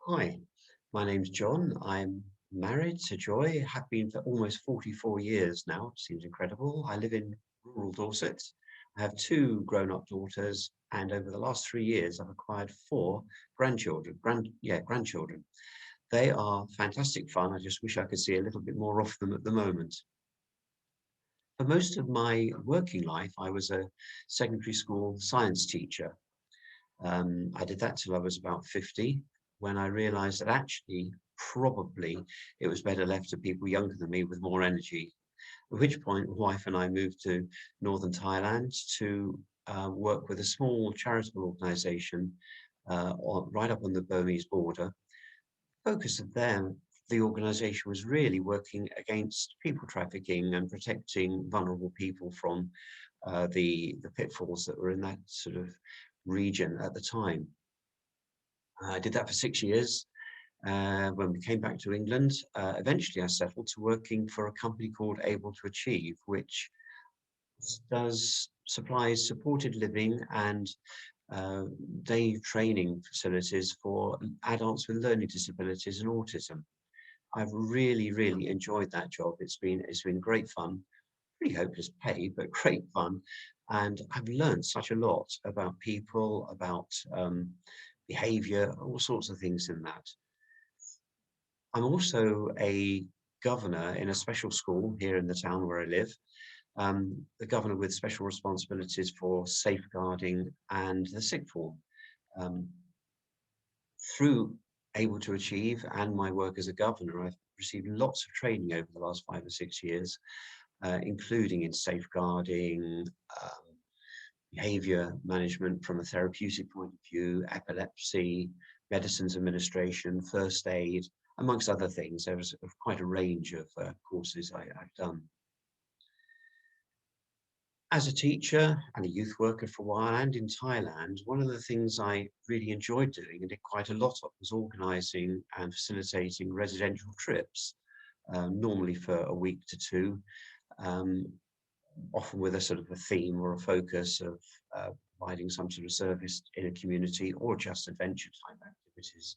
Hi, my name's John. I'm married to Joy, have been for almost 44 years now. Seems incredible. I live in rural Dorset. I have two grown-up daughters, and over the last 3 years, I've acquired four grandchildren. Grandchildren. They are fantastic fun. I just wish I could see a little bit more of them at the moment. For most of my working life, I was a secondary school science teacher. I did that till I was about 50, when I realized that actually, probably it was better left to people younger than me with more energy. At which point, my wife and I moved to northern Thailand to work with a small charitable organization right up on the Burmese border. Focus of them, the organization was really working against people trafficking and protecting vulnerable people from the pitfalls that were in that sort of region at the time. I did that for 6 years. When we came back to England, eventually I settled to working for a company called Able to Achieve, which does supplies supported living and uh, day training facilities for adults with learning disabilities and autism. I've really enjoyed that job. It's been great fun, pretty hopeless pay, but great fun. And I've learned such a lot about people, about behavior, all sorts of things in that. I'm also a governor in a special school here in the town where I live, the governor with special responsibilities for safeguarding and the sixth form. Um, through Able to Achieve and my work as a governor, I've received lots of training over the last 5 or 6 years, including in safeguarding, behavior management from a therapeutic point of view, epilepsy, medicines administration, first aid, amongst other things. There was quite a range of courses I've done. As a teacher and a youth worker for a while and in Thailand, one of the things I really enjoyed doing and did quite a lot of was organising and facilitating residential trips, normally for a week to two, um, often with a sort of a theme or a focus of providing some sort of service in a community or just adventure type activities.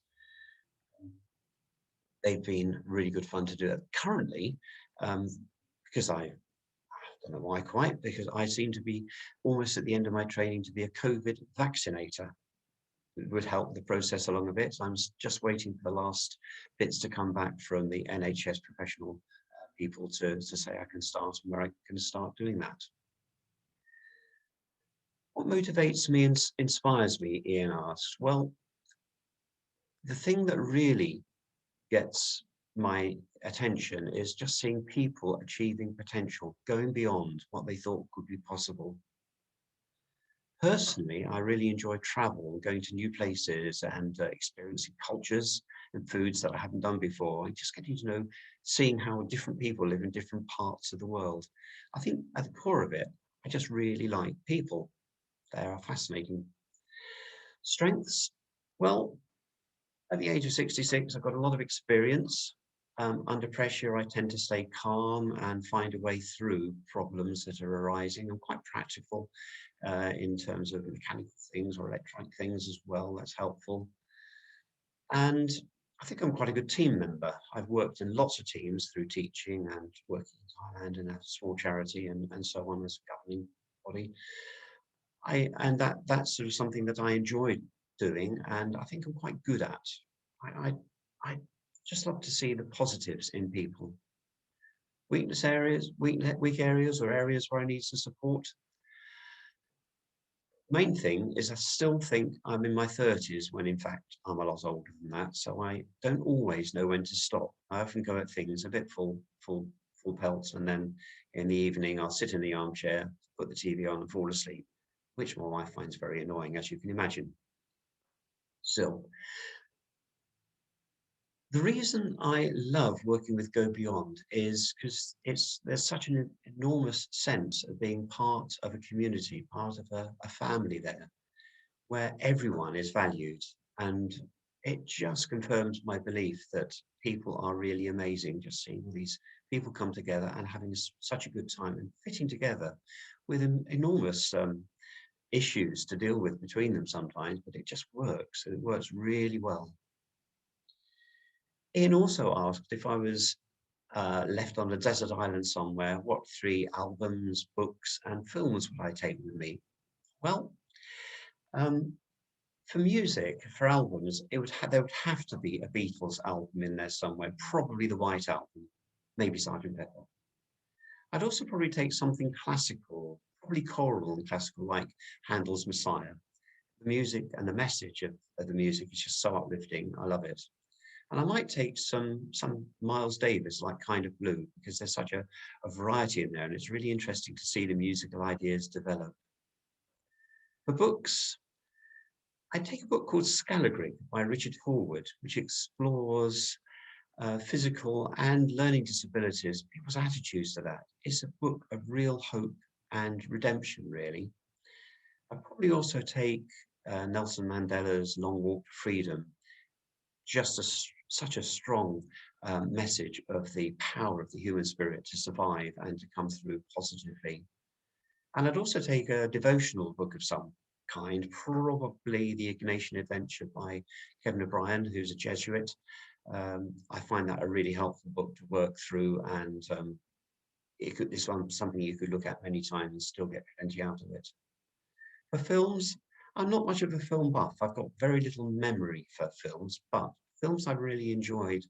They've been really good fun to do. Currently, um, because I don't know why quite, because I seem to be almost at the end of my training to be a COVID vaccinator. It would help the process along a bit. So I'm just waiting for the last bits to come back from the NHS professional people to say I can start and where I can start doing that. What motivates me and inspires me, Ian asks? Well, the thing that really gets my attention is just seeing people achieving potential, going beyond what they thought could be possible. Personally, I really enjoy travel, going to new places and experiencing cultures and foods that I haven't done before, and just getting to know, seeing how different people live in different parts of the world. I think at the core of it, I just really like people. They are fascinating. Strengths, well, at the age of 66, I've got a lot of experience. Under pressure, I tend to stay calm and find a way through problems that are arising. I'm quite practical in terms of mechanical things or electronic things as well. That's helpful. And I think I'm quite a good team member. I've worked in lots of teams through teaching and working in Thailand and a small charity and so on as a governing body. That's sort of something that I enjoy doing, and I think I'm quite good at. I, I, I just love to see the positives in people. Weakness areas, weak areas, or areas where I need some support. Main thing is I still think I'm in my 30s when in fact I'm a lot older than that. So I don't always know when to stop. I often go at things a bit full pelt, and then in the evening I'll sit in the armchair, put the TV on and fall asleep, which my wife finds very annoying, as you can imagine. Still, the reason I love working with Go Beyond is because there's such an enormous sense of being part of a community, part of a family there, where everyone is valued. And it just confirms my belief that people are really amazing, just seeing all these people come together and having such a good time and fitting together with enormous issues to deal with between them sometimes, but it just works. It works really well. Ian also asked if I was left on a desert island somewhere, what three albums, books, and films would I take with me? Well, um, for music, for albums, there would have to be a Beatles album in there somewhere, probably the White Album, maybe Sergeant Pepper. I'd also probably take something classical, probably choral and classical, like Handel's Messiah. The music and the message of the music is just so uplifting. I love it. And I might take some Miles Davis, like Kind of Blue, because there's such a variety in there, and it's really interesting to see the musical ideas develop. For books, I take a book called Scalagrig by Richard Horwood, which explores physical and learning disabilities, people's attitudes to that. It's a book of real hope and redemption, really. I'd probably also take Nelson Mandela's Long Walk to Freedom, just such a strong message of the power of the human spirit to survive and to come through positively. And I'd also take a devotional book of some kind, probably The Ignatian Adventure by Kevin O'Brien, who's a Jesuit. I find that a really helpful book to work through, and this one something you could look at many times and still get plenty out of it. For films, I'm not much of a film buff. I've got very little memory for films, but films I've really enjoyed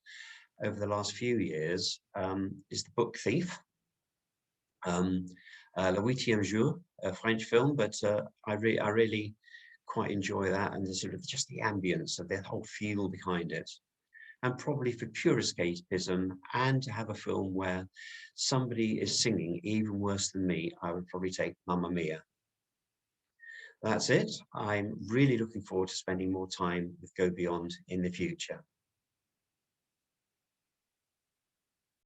over the last few years is The Book Thief, um, Le Huitième Jour, a French film, but I really quite enjoy that and the sort of just the ambience of the whole feel behind it. And probably for pure escapism and to have a film where somebody is singing even worse than me, I would probably take Mamma Mia. That's it. I'm really looking forward to spending more time with Go Beyond in the future.